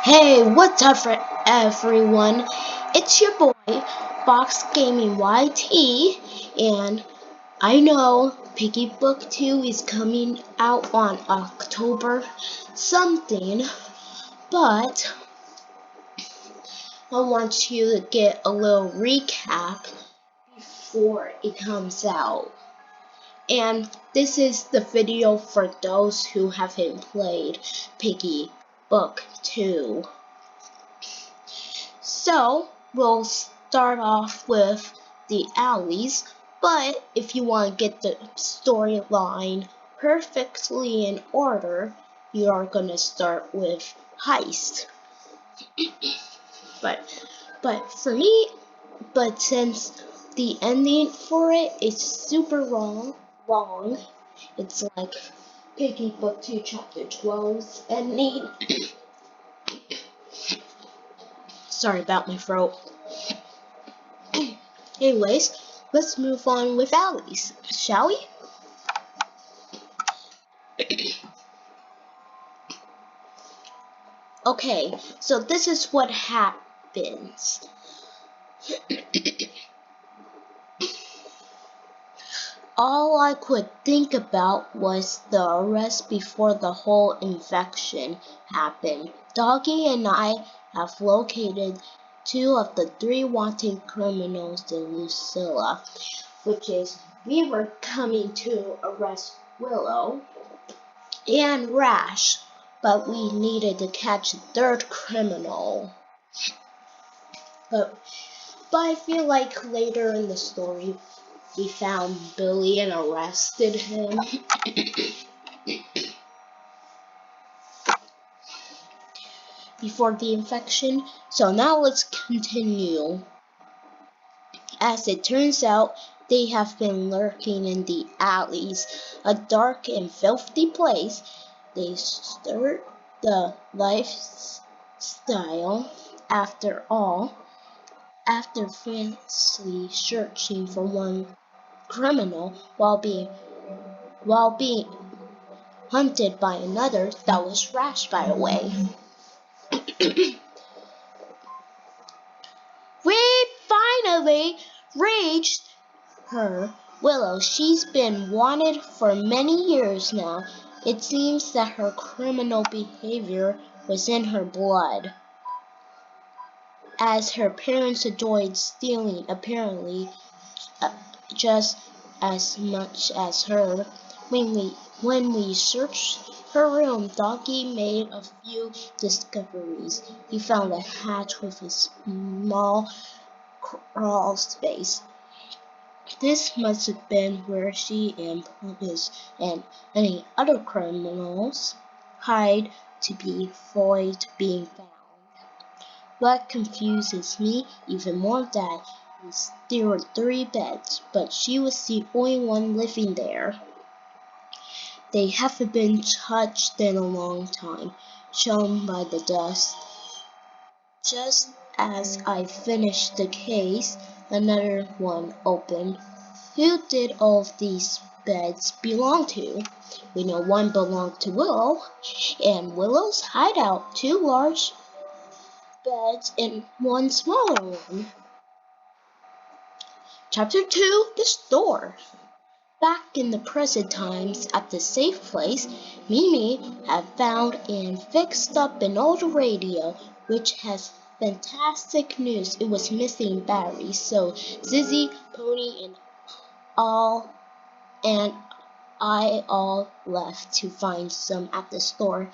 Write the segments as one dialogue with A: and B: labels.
A: Hey, what's up for everyone? It's your boy, Box Gaming YT, and I know Piggy Book 2 is coming out on October something, but I want you to get a little recap before it comes out. And this is the video for those who haven't played Piggy Book 2. So, we'll start off with the alleys, but if you want to get the storyline perfectly in order, you are going to start with heist. But for me, but since the ending for it is super long, it's like Piggy Book 2 Chapter 12's ending. Sorry about my throat. Anyways, let's move on with alleys, shall we? Okay, so this is what happens. All I could think about was the arrest before the whole infection happened. Doggy and I have located 2 of the 3 wanted criminals in Lucilla, which is we were coming to arrest Willow and Rash, but we needed to catch a 3rd criminal. But I feel like later in the story, we found Billy and arrested him. Before the infection. So now let's continue. As it turns out, they have been lurking in the alleys, a dark and filthy place. They stirred the lifestyle after all. After frantically searching for one criminal while being hunted by another, that was Rash, by the way. We finally reached her, Willow. She's been wanted for many years now. It seems that her criminal behavior was in her blood, as her parents enjoyed stealing apparently just as much as her. When we searched her room, Doggy made a few discoveries. He found a hatch with a small crawl space. This must have been where she and Purvis and any other criminals hide to avoid being found. What confuses me even more that there were 3 beds, but she was the only one living there. They haven't been touched in a long time, shown by the dust. Just as I finished the case, another one opened. Who did all of these beds belong to? We know one belonged to Willow, and Willow's hideout, 2 large beds and 1 smaller one. Chapter 2, The Store. Back in the present times, at the safe place, Mimi had found and fixed up an old radio, which has fantastic news. It was missing batteries, so Zizzy, Pony, and I all left to find some at the store.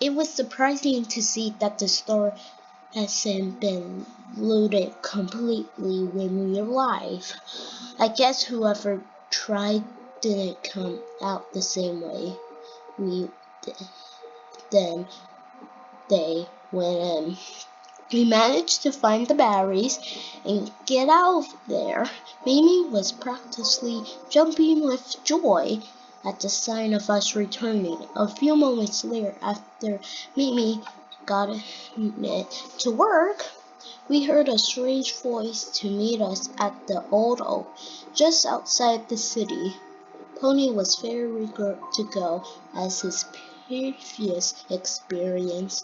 A: It was surprising to see that the store hasn't been looted completely when we arrived. I guess whoever tried didn't come out the same way then they went in. We managed to find the batteries and get out of there. Mimi was practically jumping with joy at the sign of us returning. A few moments later, after Mimi got it to work, we heard a strange voice to meet us at the old oak, just outside the city. Pony was very eager to go, as his previous experience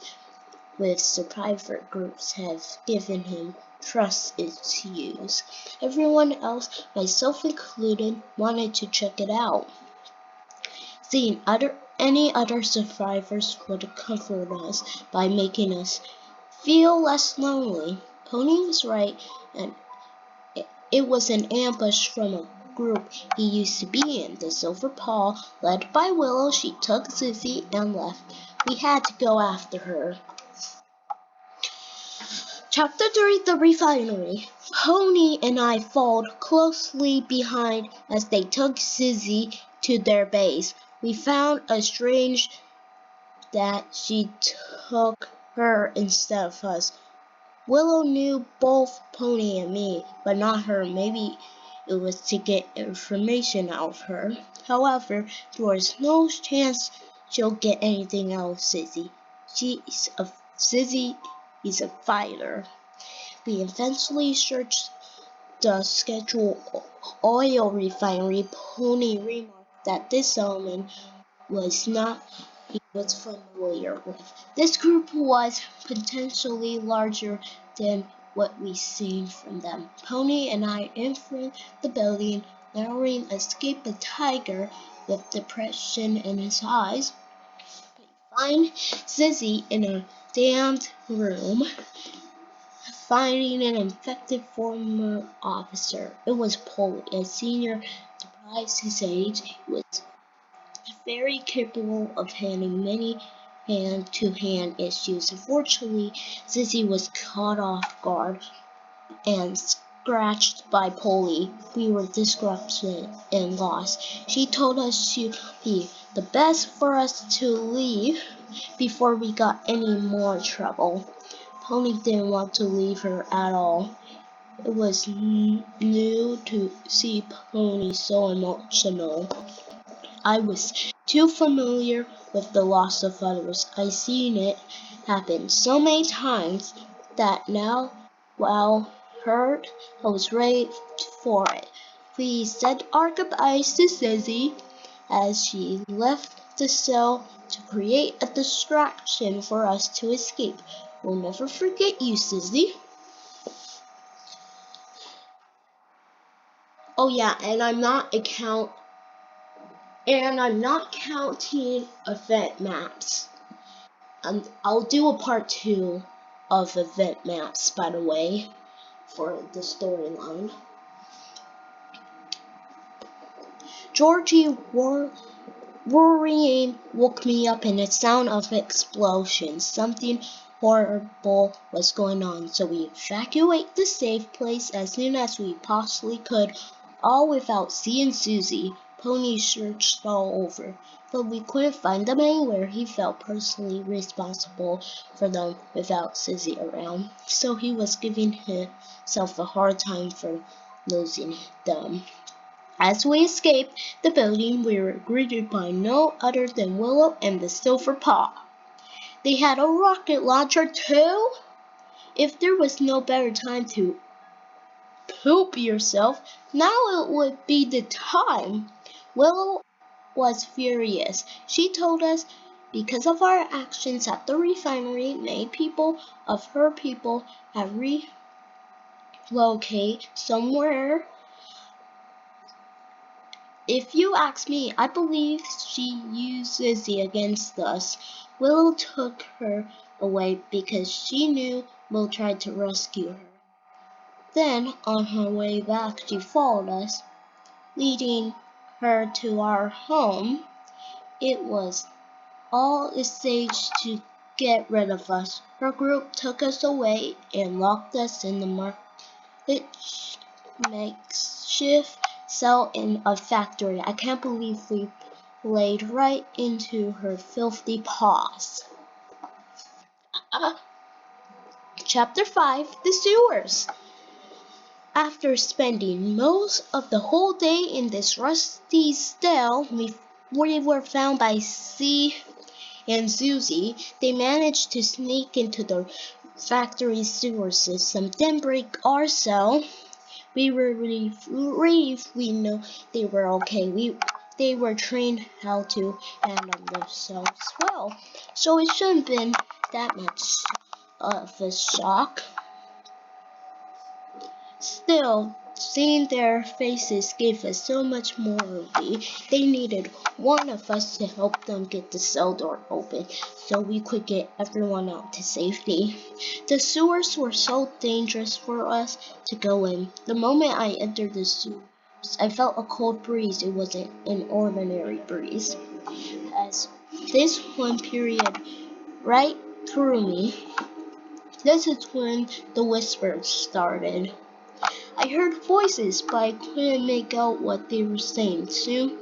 A: with survivor groups have given him trust its use. Everyone else, myself included, wanted to check it out. Seeing any other survivors would comfort us by making us feel less lonely. Pony was right, and it was an ambush from a group he used to be in. The Silver Paw, led by Willow, she took Susie and left. We had to go after her. Chapter 3: The Refinery. Pony and I followed closely behind as they took Susie to their base. We found it strange that she took her instead of us. Willow knew both Pony and me, but not her. Maybe it was to get information out of her. However, there was no chance she'll get anything out of Susie. Susie is a fighter. We eventually searched the scheduled oil refinery. Pony remarked that this element was not he was familiar with. This group was potentially larger than what we seen from them. Pony and I entered the building, narrowing escaped a tiger with depression in his eyes. We find Sissy in a damned room, finding an infected former officer. It was Polly, a senior, surprised his age. He was very capable of handling many hand-to-hand issues. Unfortunately, Sissy was caught off guard and scratched by Polly. We were disrupted and lost. She told us to be the best for us to leave before we got any more trouble. Pony didn't want to leave her at all. It was new to see Pony so emotional. I was too familiar with the loss of others. I seen it happen so many times that now, while hurt, I was ready for it. We said our goodbyes to Sissy as she left the cell to create a distraction for us to escape. We'll never forget you, Sissy. Oh yeah, and I'm not counting event maps. I'll do a part 2 of event maps, by the way, for the storyline. Georgie worrying woke me up in the sound of explosions. Something horrible was going on, so we evacuated the safe place as soon as we possibly could, all without seeing Susie. Pony searched all over, but we couldn't find them anywhere. He felt personally responsible for them without Susie around, so he was giving himself a hard time for losing them. As we escaped the building, we were greeted by no other than Willow and the Silver Paw. They had a rocket launcher too? If there was no better time to poop yourself, now it would be the time. Willow was furious. She told us because of our actions at the refinery, many people of her people have relocated somewhere. If you ask me, I believe she used Susie against us. Willow took her away because she knew we'll try to rescue her. Then, on her way back, she followed us, leading her to our home. It was all a stage to get rid of us. Her group took us away and locked us in the makeshift cell in a factory. I can't believe we played right into her filthy paws. Chapter 5: The Sewers. After spending most of the whole day in this rusty cell, we were found by C and Susie. They managed to sneak into the factory sewer system, then break our cell. We were relieved we know they were okay. They were trained how to handle themselves well, so it shouldn't have been that much of a shock. Still, seeing their faces gave us so much more relief. They needed one of us to help them get the cell door open so we could get everyone out to safety. The sewers were so dangerous for us to go in. The moment I entered the sewers, I felt a cold breeze. It wasn't an ordinary breeze. As this one period right through me, this is when the whispers started. I heard voices, but I couldn't make out what they were saying. Soon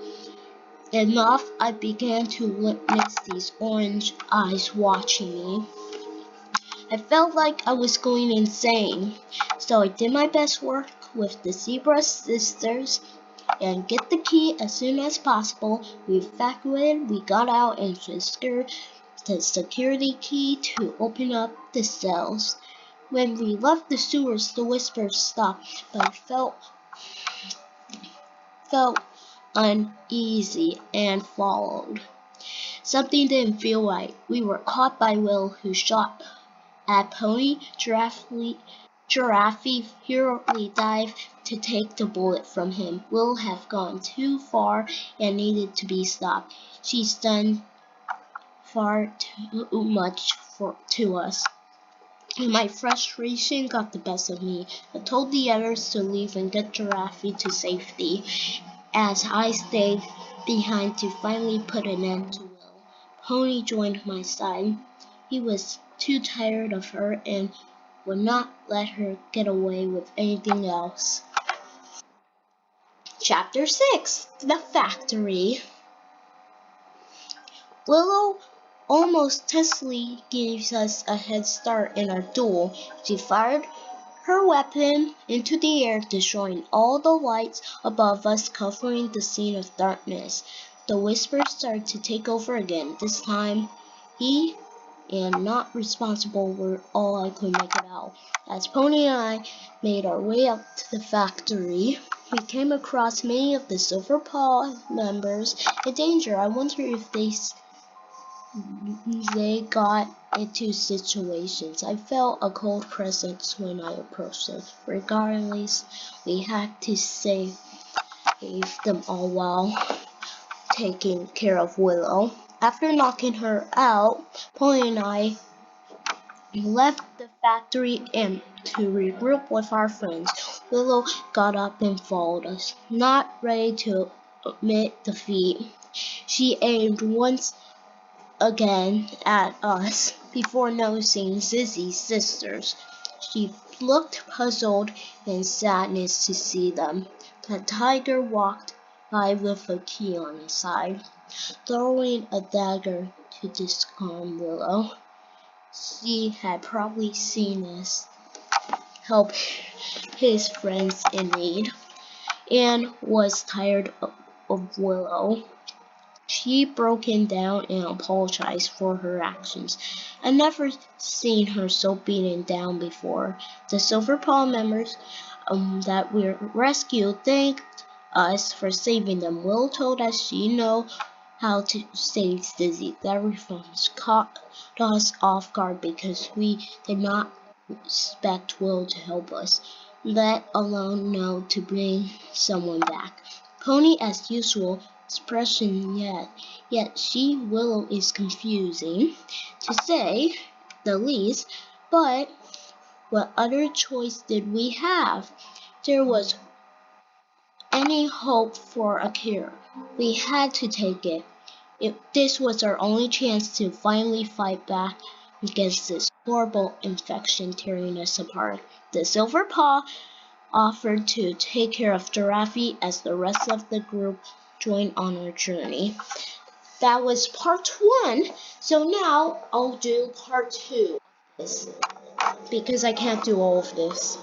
A: enough, I began to witness these orange eyes watching me. I felt like I was going insane, so I did my best work with the Zebra Sisters and get the key as soon as possible. We evacuated, we got out and secured the security key to open up the cells. When we left the sewers, the whispers stopped, but I felt uneasy and followed. Something didn't feel right. We were caught by Will, who shot at Pony. Giraffe hurriedly dived to take the bullet from him. Will had gone too far and needed to be stopped. She's done far too much to us. And my frustration got the best of me. I told the others to leave and get Giraffe to safety, as I stayed behind to finally put an end to Will. Pony joined my side. He was too tired of her and would not let her get away with anything else. Chapter 6: The Factory. Willow almost testily gives us a head start in our duel. She fired her weapon into the air, destroying all the lights above us, covering the scene of darkness. The whispers started to take over again. This time, he and not responsible were all I could make it out. As Pony and I made our way up to the factory, we came across many of the Silver Paw members in danger. I wonder if they got into situations. I felt a cold presence when I approached them. Regardless, we had to save them all while taking care of Willow. After knocking her out, Polly and I left the factory and to regroup with our friends. Willow got up and followed us, not ready to admit defeat. She aimed once again at us before noticing Zizzy's sisters. She looked puzzled and sadness to see them. The tiger walked by with a key on his side, throwing a dagger to disarm Willow. She had probably seen us help his friends in need and was tired of Willow. She broke down and apologized for her actions. I'd never seen her so beaten down before. The Silver Paw members that we rescued thanked us for saving them. Will told us she knew how to save Dizzy. That response caught us off guard because we did not expect Will to help us, let alone know to bring someone back. Pony, as usual, expression yet Willow is confusing, to say the least, but what other choice did we have? There was any hope for a cure. We had to take it. This was our only chance to finally fight back against this horrible infection tearing us apart. The Silver Paw offered to take care of Giraffe as the rest of the group joined on our journey. That was part 1, so now I'll do part 2 of this because I can't do all of this.